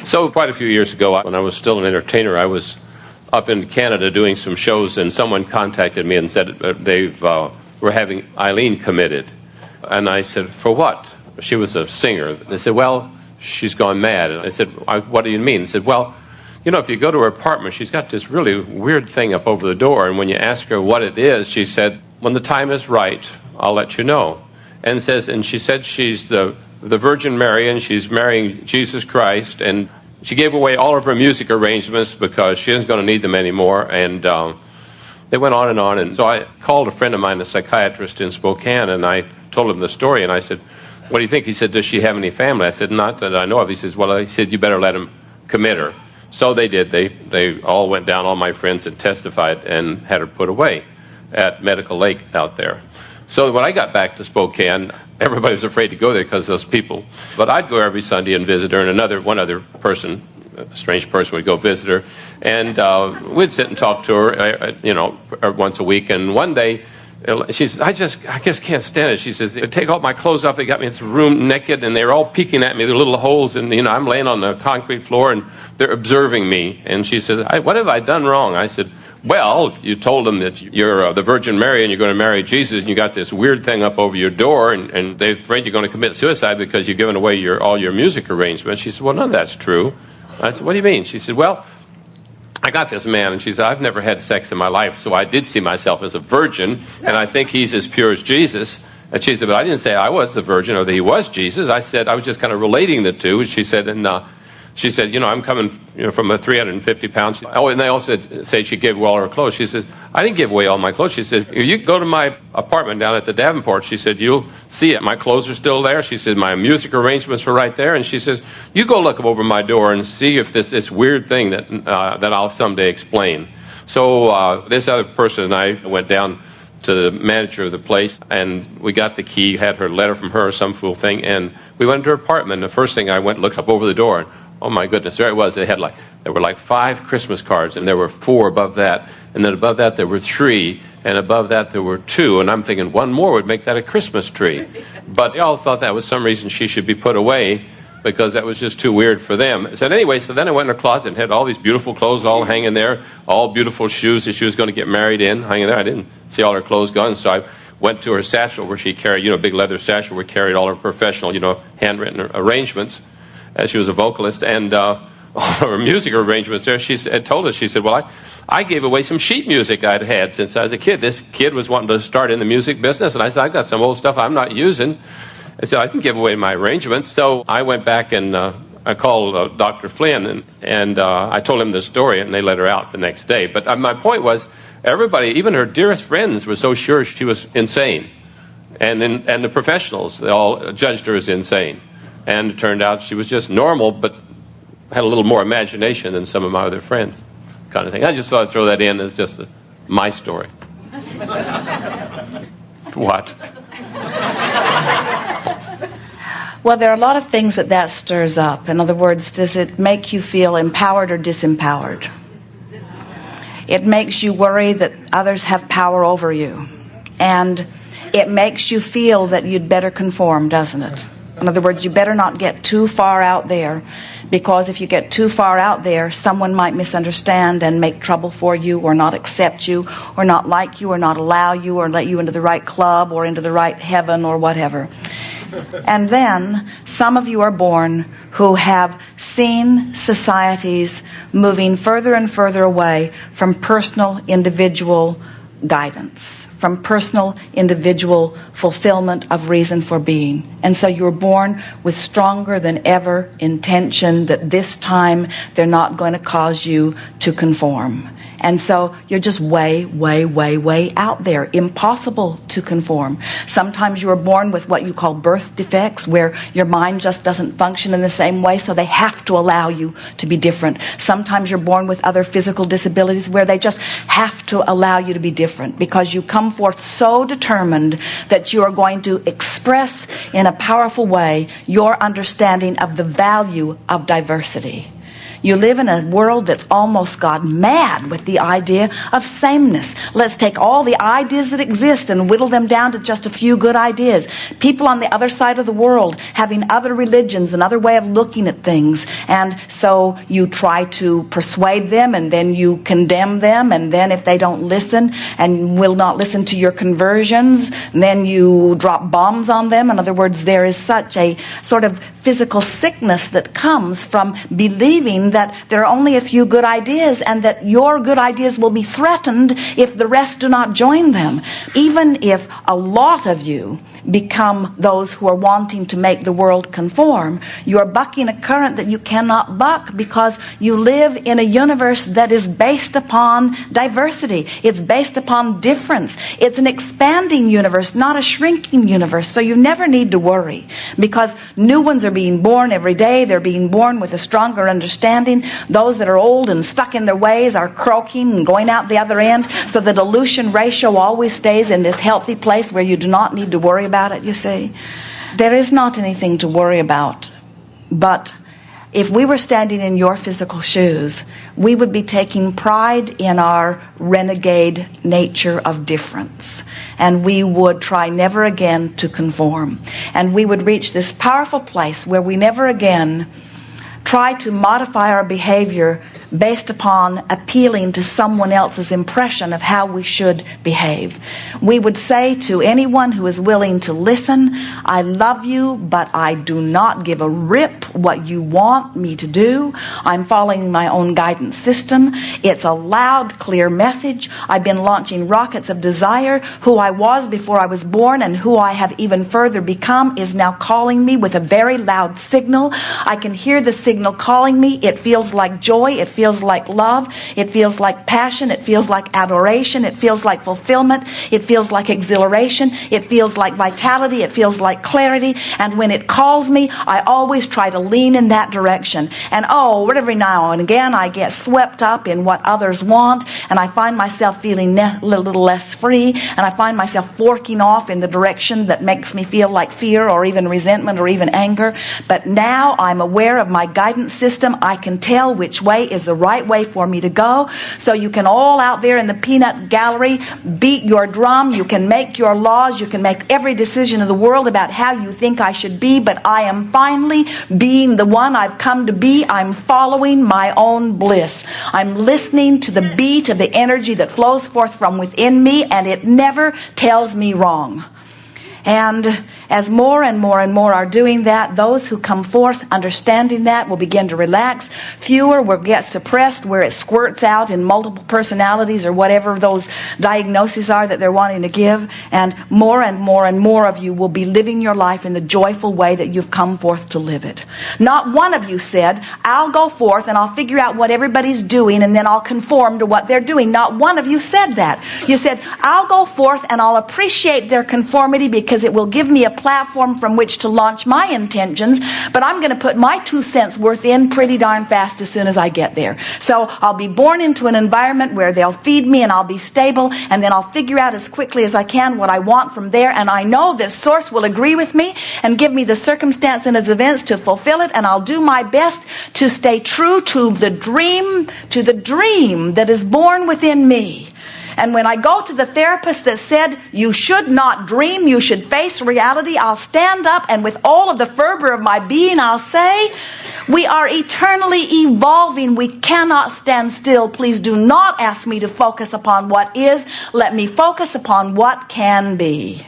So quite a few years ago, when I was still an entertainer, I was up in Canada doing some shows, and someone contacted me and said they were having Eileen committed. And I said, for what? She was a singer. They said, well, she's gone mad. And I said, what do you mean? They said, well, you know, if you go to her apartment, she's got this really weird thing up over the door, and when you ask her what it is, she said, when the time is right, I'll let you know. And she said she's the Virgin Mary, and she's marrying Jesus Christ, and she gave away all of her music arrangements because she isn't going to need them anymore. And they went on, and so I called a friend of mine, a psychiatrist in Spokane, and I told him the story, and I said, what do you think? He said, does she have any family? I said, not that I know of. He says, well, he said, you better let him commit her. So they did. They all went down, all my friends, and testified and had her put away at Medical Lake out there. So when I got back to Spokane, everybody was afraid to go there because of those people. But I'd go every Sunday and visit her, and one other person, a strange person, would go visit her. And we'd sit and talk to her, once a week. And one day, she says, I just can't stand it. She says, they take all my clothes off. They got me in this room naked, and they were all peeking at me, the little holes. And, I'm laying on the concrete floor, and they're observing me. And she says, what have I done wrong? I said, well, you told them that you're the Virgin Mary and you're going to marry Jesus, and you got this weird thing up over your door, and they're afraid you're going to commit suicide because you've given away all your music arrangements. She said, well, none of that's true. I said, what do you mean? She said, well, I got this man, and she said, I've never had sex in my life, so I did see myself as a virgin, and I think he's as pure as Jesus. And she said, but I didn't say I was the virgin or that he was Jesus. I said, I was just kind of relating the two. And she said, I'm coming from 350 pounds. Oh, and they also say she gave away all her clothes. She said, I didn't give away all my clothes. She said, you go to my apartment down at the Davenport. She said, you'll see it. My clothes are still there. She said, my music arrangements are right there. And she says, you go look over my door and see if this weird thing that I'll someday explain. So this other person and I went down to the manager of the place, and we got the key, had her letter from her or some fool thing, and we went to her apartment. And the first thing I went and looked up over the door, and oh my goodness, there it was. There were like 5 Christmas cards, and there were 4 above that, and then above that there were 3, and above that there were 2, and I'm thinking one more would make that a Christmas tree. But they all thought that was some reason she should be put away, because that was just too weird for them. So anyway, so then I went in her closet and had all these beautiful clothes all hanging there, all beautiful shoes that she was going to get married in, hanging there. I didn't see all her clothes gone, so I went to her satchel where she carried, a big leather satchel where she carried all her professional, handwritten arrangements, as she was a vocalist, and all her music arrangements there. She told us, she said, well, I gave away some sheet music I'd had since I was a kid. This kid was wanting to start in the music business, and I said, I've got some old stuff I'm not using. I said, I can give away my arrangements. So I went back and I called Dr. Flynn, and I told him the story, and they let her out the next day. But my point was, everybody, even her dearest friends, were so sure she was insane. And the professionals, they all judged her as insane. And it turned out she was just normal, but had a little more imagination than some of my other friends, kind of thing. I just thought I'd throw that in as just my story. What? Well, there are a lot of things that stirs up. In other words, does it make you feel empowered or disempowered? It makes you worry that others have power over you. And it makes you feel that you'd better conform, doesn't it? In other words, you better not get too far out there, because if you get too far out there, someone might misunderstand and make trouble for you, or not accept you, or not like you, or not allow you, or let you into the right club, or into the right heaven, or whatever. And then some of you are born who have seen societies moving further and further away from personal individual guidance, from personal individual fulfillment of reason for being. And so you're born with stronger than ever intention that this time they're not going to cause you to conform. And so you're just way, way, way, way out there. Impossible to conform. Sometimes you are born with what you call birth defects, where your mind just doesn't function in the same way, so they have to allow you to be different. Sometimes you're born with other physical disabilities where they just have to allow you to be different, because you come forth so determined that you are going to express in a powerful way your understanding of the value of diversity. You live in a world that's almost gone mad with the idea of sameness. Let's take all the ideas that exist and whittle them down to just a few good ideas. People on the other side of the world having other religions, another way of looking at things. And so you try to persuade them, and then you condemn them, and then if they don't listen and will not listen to your conversions, then you drop bombs on them. In other words, there is such a sort of physical sickness that comes from believing that there are only a few good ideas and that your good ideas will be threatened if the rest do not join them. Even if a lot of you become those who are wanting to make the world conform, you are bucking a current that you cannot buck, because you live in a universe that is based upon diversity. It's based upon difference. It's an expanding universe, not a shrinking universe. So you never need to worry, because new ones are being born every day. They're being born with a stronger understanding. Those that are old and stuck in their ways are croaking and going out the other end. So the dilution ratio always stays in this healthy place where you do not need to worry about it, you see. There is not anything to worry about. But if we were standing in your physical shoes, we would be taking pride in our renegade nature of difference. And we would try never again to conform. And we would reach this powerful place where we never again try to modify our behavior based upon appealing to someone else's impression of how we should behave. We would say to anyone who is willing to listen, I love you, but I do not give a rip what you want me to do. I'm following my own guidance system. It's a loud, clear message. I've been launching rockets of desire. Who I was before I was born and who I have even further become is now calling me with a very loud signal. I can hear the signal calling me. It feels like joy. It feels like love. It feels like passion. It feels like adoration. It feels like fulfillment. It feels like exhilaration. It feels like vitality. It feels like clarity. And when it calls me, I always try to lean in that direction. And every now and again, I get swept up in what others want, and I find myself feeling a little less free, and I find myself forking off in the direction that makes me feel like fear or even resentment or even anger. But now I'm aware of my guidance system. I can tell which way is the right way for me to go. So you can all out there in the peanut gallery beat your drum. You can make your laws. You can make every decision of the world about how you think I should be. But I am finally being the one I've come to be. I'm following my own bliss. I'm listening to the beat of the energy that flows forth from within me, and it never tells me wrong. And as more and more and more are doing that, those who come forth understanding that will begin to relax. Fewer will get suppressed where it squirts out in multiple personalities or whatever those diagnoses are that they're wanting to give. And more and more of you will be living your life in the joyful way that you've come forth to live it. Not one of you said, I'll go forth and I'll figure out what everybody's doing and then I'll conform to what they're doing. Not one of you said that. You said, I'll go forth and I'll appreciate their conformity because it will give me a platform from which to launch my intentions, but I'm going to put my 2 cents worth in pretty darn fast as soon as I get there. So I'll be born into an environment where they'll feed me and I'll be stable, and then I'll figure out as quickly as I can what I want from there, and I know that Source will agree with me and give me the circumstance and its events to fulfill it, and I'll do my best to stay true to the dream that is born within me. And when I go to the therapist that said, you should not dream, you should face reality, I'll stand up and with all of the fervor of my being, I'll say, we are eternally evolving. We cannot stand still. Please do not ask me to focus upon what is. Let me focus upon what can be.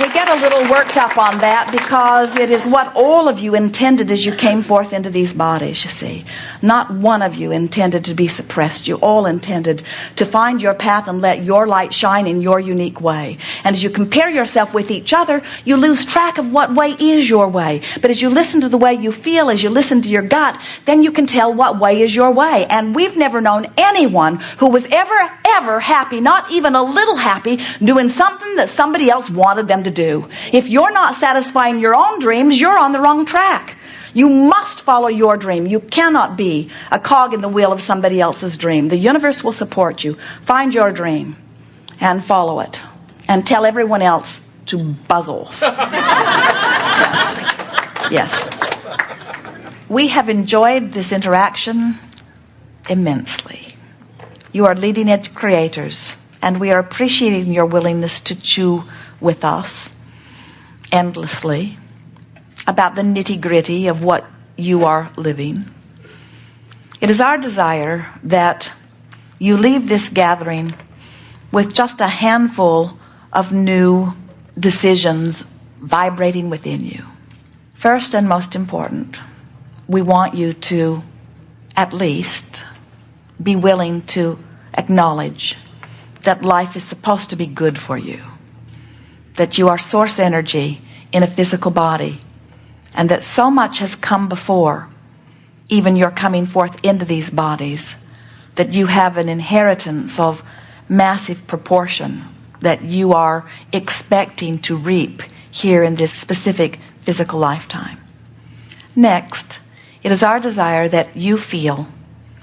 We get a little worked up on that because it is what all of you intended as you came forth into these bodies, you see. Not one of you intended to be suppressed. You all intended to find your path and let your light shine in your unique way. And as you compare yourself with each other, you lose track of what way is your way. But as you listen to the way you feel, as you listen to your gut, then you can tell what way is your way. And we've never known anyone who was ever happy, not even a little happy, doing something that somebody else wanted them to do. If you're not satisfying your own dreams, you're on the wrong track. You must follow your dream. You cannot be a cog in the wheel of somebody else's dream. The universe will support you. Find your dream and follow it. And tell everyone else to buzz off. Yes. We have enjoyed this interaction immensely. You are leading edge creators, and we are appreciating your willingness to chew with us endlessly about the nitty-gritty of what you are living. It is our desire that you leave this gathering with just a handful of new decisions vibrating within you. First and most important, we want you to at least be willing to acknowledge that life is supposed to be good for you, that you are source energy in a physical body, and that so much has come before even your coming forth into these bodies, that you have an inheritance of massive proportion that you are expecting to reap here in this specific physical lifetime. Next, it is our desire that you feel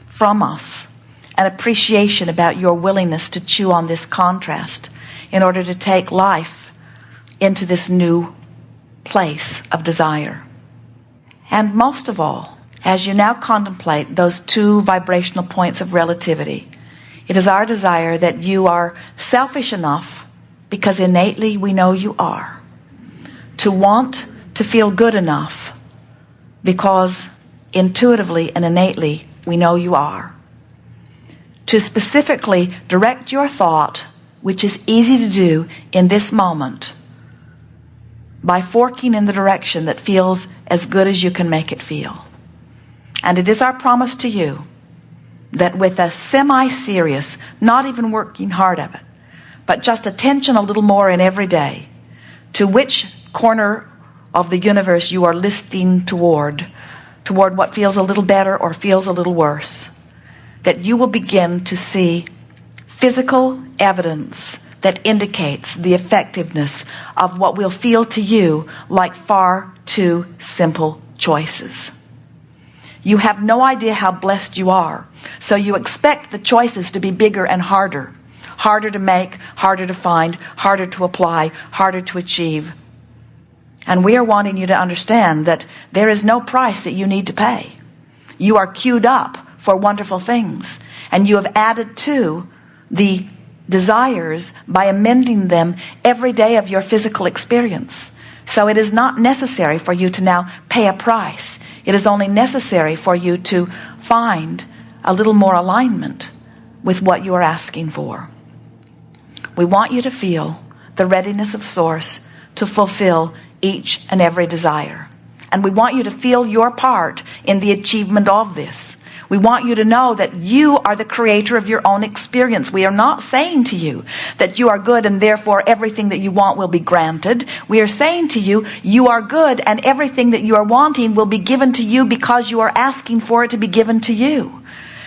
from us an appreciation about your willingness to chew on this contrast in order to take life into this new place of desire. And most of all, as you now contemplate those two vibrational points of relativity, it is our desire that you are selfish enough, because innately we know you are, to want to feel good enough, because intuitively and innately we know you are, to specifically direct your thought, which is easy to do in this moment, by forking in the direction that feels as good as you can make it feel. And it is our promise to you that with a semi-serious, not even working hard at it, but just attention a little more in every day to which corner of the universe you are listing toward what feels a little better or feels a little worse, that you will begin to see physical evidence that indicates the effectiveness of what will feel to you like far too simple choices. You have no idea how blessed you are, so you expect the choices to be bigger and harder to make, harder to find, harder to apply, harder to achieve. And we are wanting you to understand that there is no price that you need to pay. You are queued up for wonderful things, and you have added to the desires by amending them every day of your physical experience. So it is not necessary for you to now pay a price. It is only necessary for you to find a little more alignment with what you are asking for. We want you to feel the readiness of Source to fulfill each and every desire. And we want you to feel your part in the achievement of this. We want you to know that you are the creator of your own experience. We are not saying to you that you are good and therefore everything that you want will be granted. We are saying to you, you are good and everything that you are wanting will be given to you because you are asking for it to be given to you.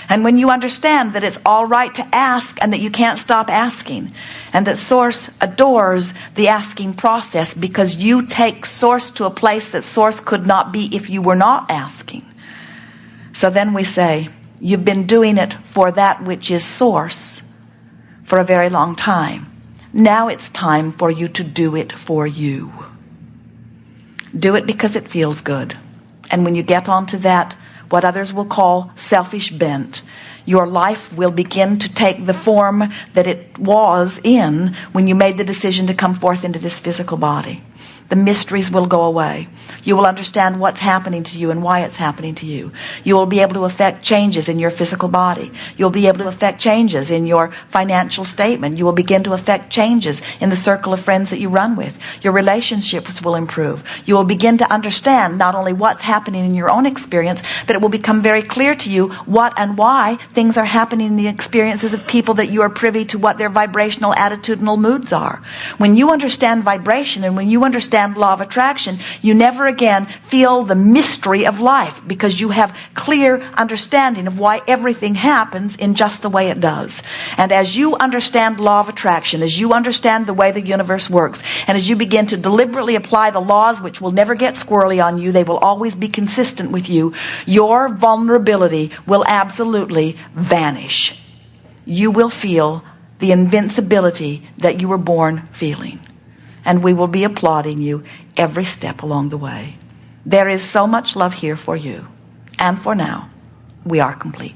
And when you understand that it's all right to ask and that you can't stop asking, and that Source adores the asking process because you take Source to a place that Source could not be if you were not asking. So then we say, you've been doing it for that which is Source for a very long time. Now it's time for you to do it for you. Do it because it feels good. And when you get onto that, what others will call selfish bent, your life will begin to take the form that it was in when you made the decision to come forth into this physical body. The mysteries will go away. You will understand what's happening to you and why it's happening to you. You will be able to affect changes in your physical body. You'll be able to affect changes in your financial statement. You will begin to affect changes in the circle of friends that you run with. Your relationships will improve. You will begin to understand not only what's happening in your own experience, but it will become very clear to you what and why things are happening in the experiences of people that you are privy to what their vibrational attitudinal moods are. When you understand vibration and when you understand law of attraction, you never again feel the mystery of life because you have clear understanding of why everything happens in just the way it does. And as you understand law of attraction, as you understand the way the universe works, and as you begin to deliberately apply the laws which will never get squirrely on you, they will always be consistent with you, your vulnerability will absolutely vanish. You will feel the invincibility that you were born feeling. and we will be applauding you every step along the way. There is so much love here for you, and for now, we are complete.